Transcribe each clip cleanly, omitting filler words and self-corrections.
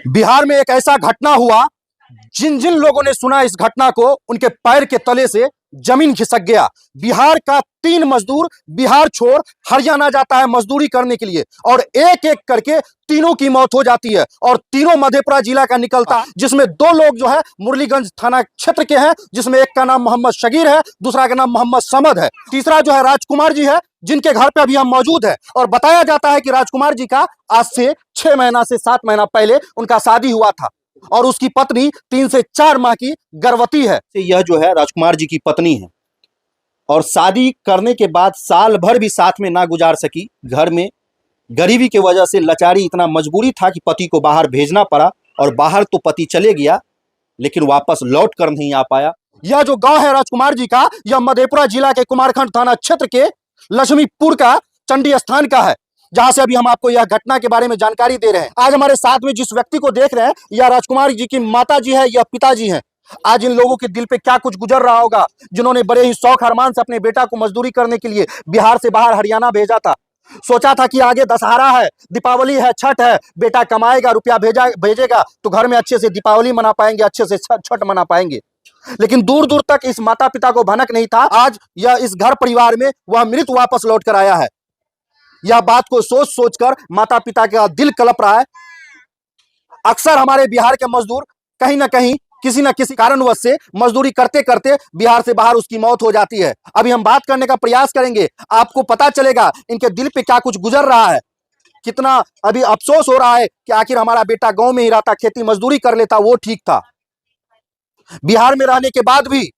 बिहार में एक ऐसा घटना हुआ, जिन जिन लोगों ने सुना इस घटना को, उनके पैर के तले से जमीन खिसक गया। बिहार का 3 मजदूर बिहार छोड़ हरियाणा जाता है मजदूरी करने के लिए, और एक एक करके तीनों की मौत हो जाती है, और तीनों मधेपुरा जिला का निकलता है, जिसमें 2 लोग जो है मुरलीगंज थाना क्षेत्र के हैं, जिसमें एक का नाम मोहम्मद शगीर है, दूसरा का नाम मोहम्मद समद है, तीसरा जो है राजकुमार जी है, जिनके घर पे अभी हम मौजूद है। और बताया जाता है कि राजकुमार जी का आज से 6 महीना से 7 महीना पहले उनका शादी हुआ था, और उसकी पत्नी 3 से 4 माह की गर्भवती है। यह जो है राजकुमार जी की पत्नी है, और शादी करने के बाद साल भर भी साथ में ना गुजार सकी। घर में गरीबी की वजह से लाचारी, इतना मजबूरी था कि पति को बाहर भेजना पड़ा, और बाहर तो पति चले गया लेकिन वापस लौट कर नहीं आ पाया। यह जो गांव है राजकुमार जी का, यह मधेपुरा जिला के कुमारखंड थाना क्षेत्र के लक्ष्मीपुर का चंडी स्थान का है, जहां से अभी हम आपको यह घटना के बारे में जानकारी दे रहे हैं। आज हमारे साथ में जिस व्यक्ति को देख रहे हैं, यह राजकुमार जी की माता जी है, यह पिताजी हैं। आज इन लोगों के दिल पे क्या कुछ गुजर रहा होगा, जिन्होंने बड़े ही शौक अरमान से अपने बेटा को मजदूरी करने के लिए बिहार से बाहर हरियाणा भेजा था। सोचा था कि आगे दशहरा है, दीपावली है, छठ है, बेटा कमाएगा, रुपया भेजेगा तो घर में अच्छे से दीपावली मना पाएंगे, अच्छे से छठ मना पाएंगे। लेकिन दूर दूर तक इस माता पिता को भनक नहीं था। आज यह इस घर परिवार में वह मृत वापस लौट कर आया है। यह बात को सोच सोच कर माता पिता का दिल कलप रहा है। अक्सर हमारे बिहार के मजदूर कहीं ना कहीं किसी न किसी कारणवश से मजदूरी करते करते बिहार से बाहर उसकी मौत हो जाती है। अभी हम बात करने का प्रयास करेंगे, आपको पता चलेगा इनके दिल पे क्या कुछ गुजर रहा है, कितना अभी अफसोस हो रहा है कि आखिर हमारा बेटा गांव में ही रहता, खेती मजदूरी कर लेता, वो ठीक था। बिहार में रहने के बाद भी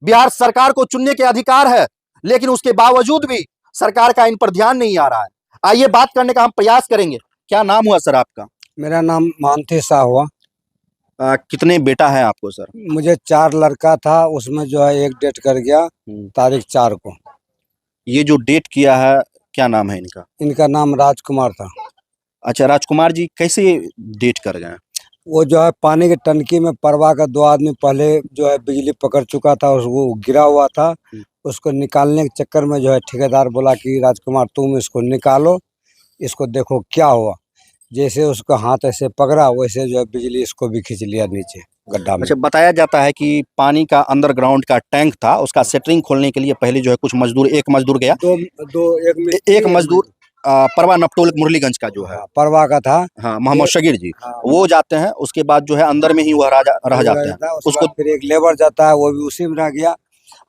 बिहार सरकार को चुनने के अधिकार है, लेकिन उसके बावजूद भी सरकार का इन पर ध्यान नहीं आ रहा है। आइए बात करने का हम प्रयास करेंगे। क्या नाम हुआ सर आपका? मेरा नाम मानते शाह हुआ। कितने बेटा है आपको सर? मुझे 4 लड़का था, उसमें जो है एक डेट कर गया तारीख 4 को। ये जो डेट किया है, क्या नाम है इनका? इनका नाम राजकुमार था। अच्छा, राजकुमार जी कैसे डेट कर गए? वो जो है पानी की टंकी में परवा का 2 आदमी पहले जो है बिजली पकड़ चुका था, वो गिरा हुआ था। उसको निकालने के चक्कर में जो है ठेकेदार बोला कि राजकुमार तुम इसको निकालो, इसको देखो क्या हुआ। जैसे उसका हाथ ऐसे पकड़ा, वैसे जो है बिजली इसको भी खींच लिया नीचे गड्ढा में। अच्छा, बताया जाता है कि पानी का अंडरग्राउंड का टैंक था, उसका सेटरिंग खोलने के लिए पहले जो है कुछ मजदूर, एक मजदूर गया, एक मजदूर परवा नपटोल मुरलीगंज का जो है परवा का था, हाँ, मोहम्मद शगीर जी, वो जाते हैं। उसके बाद जो है अंदर में ही वह रह जाते हैं। उसको फिर एक लेबर जाता है, वो भी उसी में रह गया।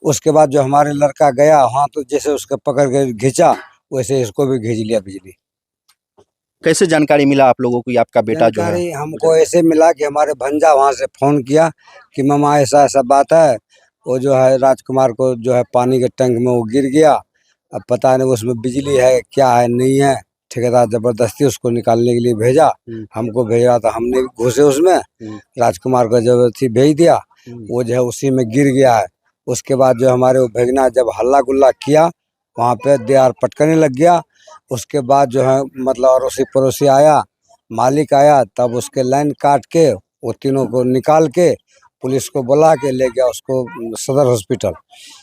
उसके बाद जो हमारे लड़का गया वहाँ, तो जैसे उसके पकड़ के घिंचा, वैसे इसको भी खींच लिया बिजली। कैसे जानकारी मिला आप लोगों को आपका बेटा जो है? हमको ऐसे मिला कि हमारे भंजा वहाँ से फोन किया कि मामा ऐसा ऐसा बात है, वो जो है राजकुमार को जो है पानी के टैंक में वो गिर गया, अब पता नहीं उसमें बिजली है क्या है नहीं है। ठेकेदार जबरदस्ती उसको निकालने के लिए भेजा, हमको भेजा तो हमने घुसे उसमें, राजकुमार को जबरदस्ती भेज दिया। वो जो है उसी में गिर गया है। उसके बाद जो हमारे वो भेजना जब हल्ला गुल्ला किया, वहाँ पे दीवार पटकने लग गया। उसके बाद जो है मतलब अड़ोसी पड़ोसी आया, मालिक आया, तब उसके लाइन काट के वो तीनों को निकाल के पुलिस को बुला के ले गया उसको सदर हॉस्पिटल।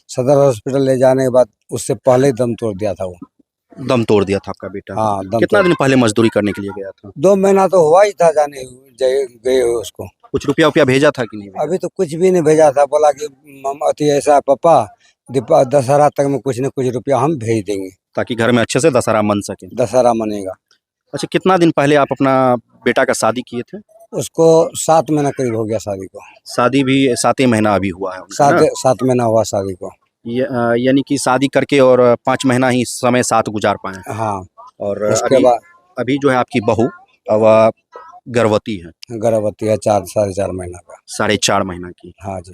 सदर हॉस्पिटल ले जाने के बाद उससे पहले ही दम तोड़ दिया था। वो दम तोड़ दिया था आपका बेटा? हाँ, कितना दिन पहले मजदूरी करने के लिए गया था? 2 महीना तो हुआ ही था जाने गए हुए उसको। कुछ रुपया उपया भेजा था कि नहीं? अभी तो कुछ भी नहीं भेजा था, बोला कि अति ऐसा पापा दशहरा तक में कुछ न कुछ रुपया हम भेज देंगे, ताकि घर में अच्छे से दशहरा मन सके। दशहरा मनेगा। अच्छा, कितना दिन पहले आप अपना बेटा का शादी किए थे? उसको 7 महीना करीब हो गया शादी को। शादी भी 7 महीना अभी हुआ है? 7 महीना हुआ शादी को। यानी कि शादी करके और 5 महीना ही समय साथ गुजार पाए? हाँ। और उसके बाद अभी जो है आपकी बहू वह गर्भवती है? गर्भवती है, 4-4.5 महीना का। 4.5 महीना की? हाँ जी।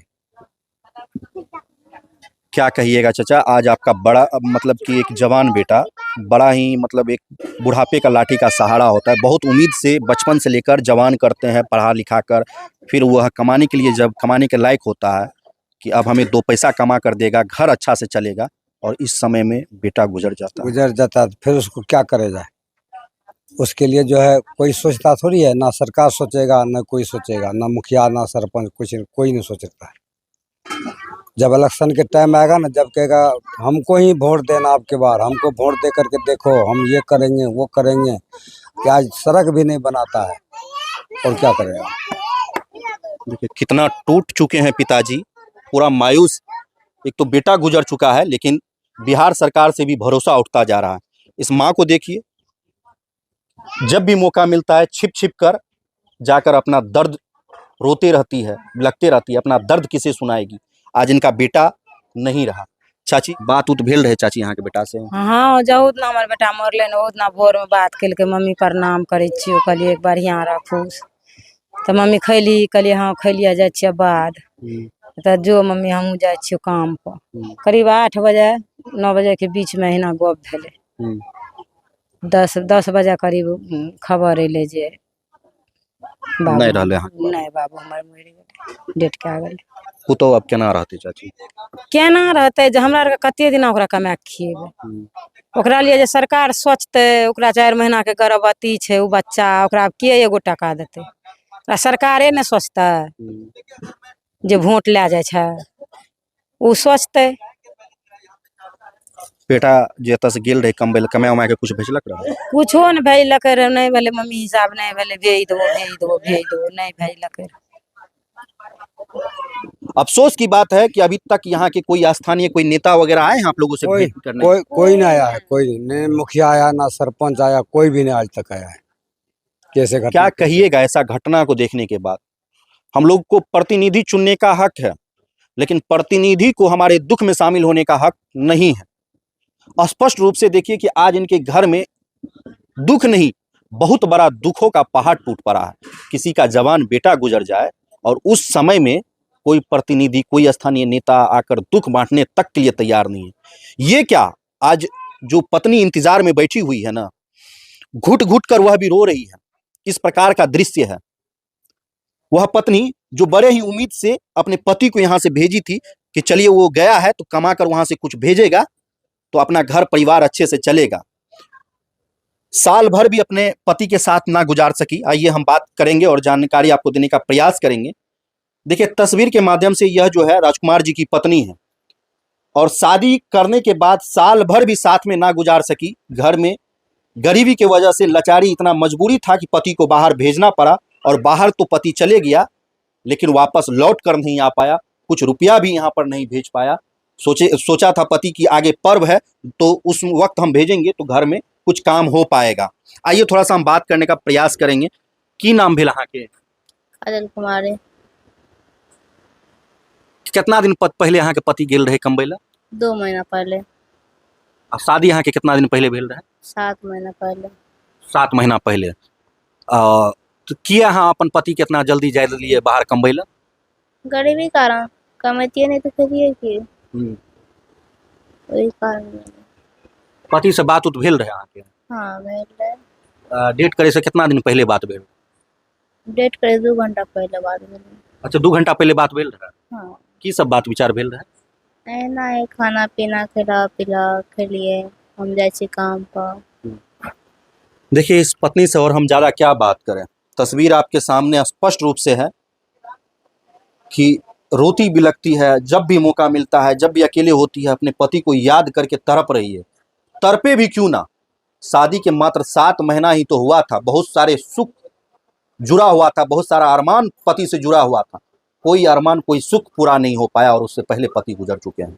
क्या कहिएगा चाचा, आज आपका बड़ा मतलब कि एक जवान बेटा, बड़ा ही मतलब एक बुढ़ापे का लाठी का सहारा होता है। बहुत उम्मीद से बचपन से लेकर जवान करते हैं, पढ़ा लिखा कर, फिर वह कमाने के लिए जब कमाने के लायक होता है कि अब हमें 2 पैसा कमा कर देगा, घर अच्छा से चलेगा, और इस समय में बेटा गुजर जाता है। फिर उसको क्या करे जाए। उसके लिए जो है कोई सोचता थोड़ी है, ना सरकार सोचेगा, ना कोई सोचेगा, ना मुखिया, ना सरपंच, कुछ कोई नहीं सोचता है। जब इलेक्शन के टाइम आएगा ना, जब कहेगा हमको ही वोट देना, आपके बार हमको वोट दे करके देखो, हम ये करेंगे वो करेंगे, कि आज सड़क भी नहीं बनाता है, और क्या करेगा। देखिए कितना टूट चुके हैं पिताजी, पूरा मायूस। एक तो बेटा गुजर चुका है, लेकिन बिहार सरकार से भी भरोसा उठता जा रहा है। इस माँ को देखिए, जब भी मौका मिलता है छिप छिप कर जाकर अपना दर्द रोते रहती है, बिलखते रहती है। अपना दर्द किसे सुनाएगी। आज इनका बेटा नहीं रहा। चाची बात उत भेल रहे चाची यहाँ के बेटा से? हाँ जहूद ना हमार बेटा मरले ना उतना भोर में बात के मम्मी प्रणाम करे छियो, कहलिए बढ़िया रखूस। तो मम्मी खैली, कहलिए हाँ खैलिए, जाए छियै बाद। तो जो मम्मी हमहूँ जाए छियो काम पर। करीब 8 बजे 9 बजे के बीच में हिना गप भेले। 10 बजे करीब खबर अयले जे नहीं रहले हाँ। नहीं बाबू हमार मरि गेलै, डेट के गेलै। वो तो अब केना रहते चाची? केना रहते जे हमरा आर के कते दिन ओकरा कमा के खिएबै। ओकरा लिए जे सरकार सोचते, ओकरा 4 महीना के गर्भवती छै उ बच्चा, ओकरा के एगो टका देते? ओकरा सरकारे ने सोचते जे वोट ले जाय छै, उ सोचते। बेटा जे एतऽ से गेल रहे कमबै ले, कमा उमा के कुछ भेजलक रहे? कुछो ने भेजलक रहे, नहीं भेले मम्मी हिसाब नहीं भेले, भेज दो भेज दो भेज दो, नहीं भेजलक रहे। अफसोस की बात है कि अभी तक यहाँ के कोई स्थानीय कोई नेता वगैरह आए हैं आप लोगों से भेंट करने? कोई नहीं आया है, कोई नहीं, मुखिया आया ना सरपंच आया, कोई भी नहीं आज तक आया है। कैसे क्या कहिएगा ऐसा घटना को देखने के बाद? हम लोग को प्रतिनिधि चुनने का हक है, लेकिन प्रतिनिधि को हमारे दुख में शामिल होने का हक नहीं है। स्पष्ट रूप से देखिए कि आज इनके घर में दुख नहीं, बहुत बड़ा दुखों का पहाड़ टूट पड़ा है। किसी का जवान बेटा गुजर जाए और उस समय में कोई प्रतिनिधि, कोई स्थानीय नेता आकर दुख बांटने तक के लिए तैयार नहीं है। ये क्या, आज जो पत्नी इंतजार में बैठी हुई है ना, घुट घुट कर वह भी रो रही है। इस प्रकार का दृश्य है। वह पत्नी जो बड़े ही उम्मीद से अपने पति को यहां से भेजी थी कि चलिए वो गया है तो कमा कर वहां से कुछ भेजेगा तो अपना घर परिवार अच्छे से चलेगा, साल भर भी अपने पति के साथ ना गुजार सकी। आइए हम बात करेंगे और जानकारी आपको देने का प्रयास करेंगे। देखिए तस्वीर के माध्यम से, यह जो है राजकुमार जी की पत्नी है और शादी करने के बाद साल भर भी साथ में ना गुजार सकी। घर में गरीबी की वजह से लाचारी, इतना मजबूरी था कि पति को बाहर भेजना पड़ा। और बाहर तो पति चले गया, लेकिन वापस लौट कर नहीं आ पाया, कुछ रुपया भी यहाँ पर नहीं भेज पाया। सोचा था पति की आगे पर्व है तो उस वक्त हम भेजेंगे तो घर में कुछ काम हो पाएगा। आइए थोड़ा सा हम बात करने का प्रयास करेंगे। की नाम भेल अहाँ के? काजल कुमारी। कितना दिन पहले यहाँ के पति गेल रहे कमबै ला? 2 महीना पहले। और शादी यहाँ के कितना दिन पहले भेल रहे? 7 महीना पहले। 7 महीना पहले। तो किया हाँ अपन पति कितना जल्दी जाए लिए बाहर कमबै ला? गरीबी कारण, कमाइए नहीं तो करिए की, वही कारण। पति से बात उत भेल रहे अहाँ के? हाँ भेल रहे। डेट करे से कितना दिन पहले बात भेल? डेट करे 2 घंटा पहले बात भेल। अच्छा 2 घंटा पहले बात भेल रहे? हाँ। की सब बात विचार भेल रहे? एना है, खाना पीना खिला पिला खेलिए, हम जाए छी काम पर। देखिए इस पत्नी से और हम ज्यादा क्या बात करें। तस्वीर आपके सामने स्पष्ट रूप से है कि रोती बिलखती है। जब भी मौका मिलता है, जब भी अकेले होती है, अपने पति को याद करके तड़प रही है। तड़पे भी क्यों ना, शादी के मात्र 7 महीना ही तो हुआ था, बहुत सारे सुख जुड़ा हुआ था, बहुत सारा अरमान पति से जुड़ा हुआ था। कोई अरमान, कोई सुख पूरा नहीं हो पाया और उससे पहले पति गुजर चुके हैं।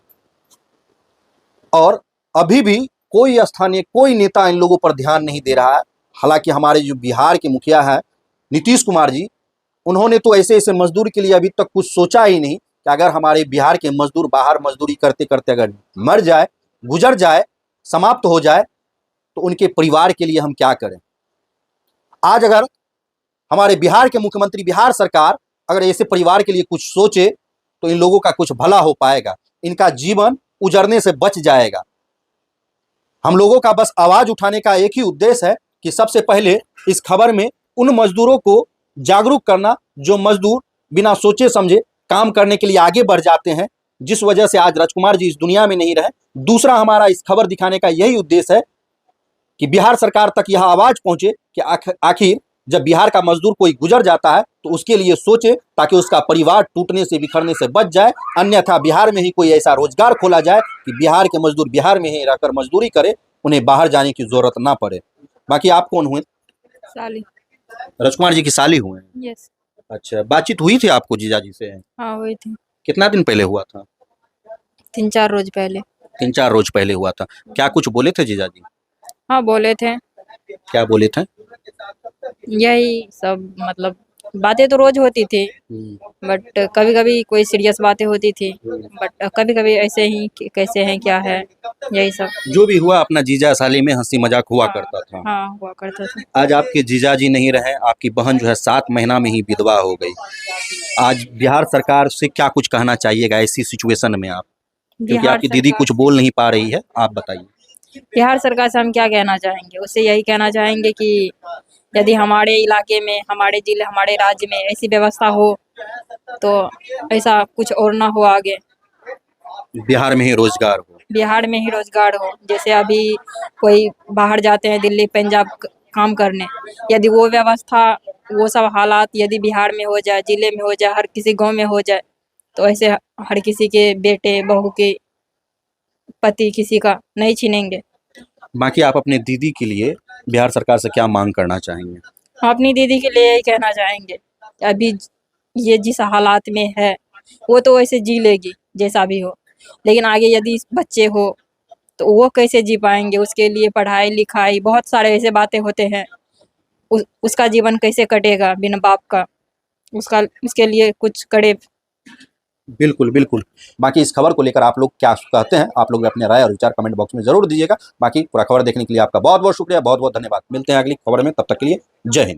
और अभी भी कोई स्थानीय, कोई नेता इन लोगों पर ध्यान नहीं दे रहा है। हालांकि हमारे जो बिहार के मुखिया है नीतीश कुमार जी, उन्होंने तो ऐसे ऐसे मजदूर के लिए अभी तक कुछ सोचा ही नहीं कि अगर हमारे बिहार के मजदूर बाहर मजदूरी करते करते अगर मर जाए, गुजर जाए, समाप्त हो जाए तो उनके परिवार के लिए हम क्या करें। आज अगर हमारे बिहार के मुख्यमंत्री, बिहार सरकार अगर ऐसे परिवार के लिए कुछ सोचे तो इन लोगों का कुछ भला हो पाएगा, इनका जीवन उजड़ने से बच जाएगा। हम लोगों का बस आवाज उठाने का एक ही उद्देश्य है कि सबसे पहले इस खबर में उन मजदूरों को जागरूक करना जो मजदूर बिना सोचे समझे काम करने के लिए आगे बढ़ जाते हैं, जिस वजह से आज राजकुमार जी इस दुनिया में नहीं रहे। दूसरा हमारा इस खबर दिखाने का यही उद्देश्य है कि बिहार सरकार तक यह आवाज पहुंचे कि आखिर जब बिहार का मजदूर कोई गुजर जाता है तो उसके लिए सोचे, ताकि उसका परिवार टूटने से, बिखरने से बच जाए। अन्यथा बिहार में ही कोई ऐसा रोजगार खोला जाए कि बिहार के मजदूर बिहार में ही रहकर मजदूरी करे, उन्हें बाहर जाने की जरूरत ना पड़े। बाकी आप कौन हुए? साली। राजकुमार जी की साली हुए हैं। यस। अच्छा, बातचीत हुई थी आपको जीजाजी से? हाँ हुई थी, कितना दिन पहले हुआ था? 3-4 रोज पहले। 3-4 रोज पहले हुआ था। क्या कुछ बोले थे जीजाजी? हाँ बोले थे, क्या बोले थे? यही सब मतलब बातें तो रोज होती थी, बट कभी कभी कोई सीरियस बातें होती थी, बट कभी कभी ऐसे ही कि कैसे हैं क्या है, यही सब। जो भी हुआ अपना जीजा साली में हंसी मजाक हुआ हाँ, करता था। हाँ हुआ करता था। आज आपके जीजाजी नहीं रहे, आपकी बहन जो है 7 महीना में ही विधवा हो गई। आज बिहार सरकार से क्या कुछ कहना चाहिएगा ऐसी सिचुएशन में आप? क्योंकि बिहार आपकी दीदी सरकार कुछ बोल नहीं पा रही है, आप बताइए। बिहार सरकार से हम क्या कहना चाहेंगे, उससे यही कहना चाहेंगे कि यदि हमारे इलाके में, हमारे जिले, हमारे राज्य में ऐसी व्यवस्था हो तो ऐसा कुछ और ना हो आगे, बिहार में ही रोजगार हो। बिहार में ही रोजगार हो। जैसे अभी कोई बाहर जाते हैं दिल्ली पंजाब काम करने, यदि वो व्यवस्था, वो सब हालात यदि बिहार में हो जाए, जिले में हो जाए, हर किसी गांव में हो जाए, तो ऐसे हर किसी के बेटे बहू के पति किसी का नहीं छीनेंगे। बाकी आप अपने दीदी के लिए बिहार सरकार से क्या मांग करना चाहेंगे? हम अपनी दीदी के लिए यही कहना चाहेंगे कि अभी ये जिस हालात में है वो तो वैसे जी लेगी जैसा भी हो, लेकिन आगे यदि बच्चे हो तो वो कैसे जी पाएंगे? उसके लिए पढ़ाई लिखाई बहुत सारे ऐसे बातें होते हैं, उसका जीवन कैसे कटेगा बिना बाप का? उसका उसके लिए कुछ करे। बिल्कुल, बिल्कुल। बाकी इस खबर को लेकर आप लोग क्या कहते हैं? आप लोग अपने राय और विचार कमेंट बॉक्स में ज़रूर दीजिएगा। बाकी पूरा खबर देखने के लिए आपका बहुत-बहुत शुक्रिया, बहुत-बहुत धन्यवाद। मिलते हैं अगली खबर में, तब तक के लिए जय हिंद।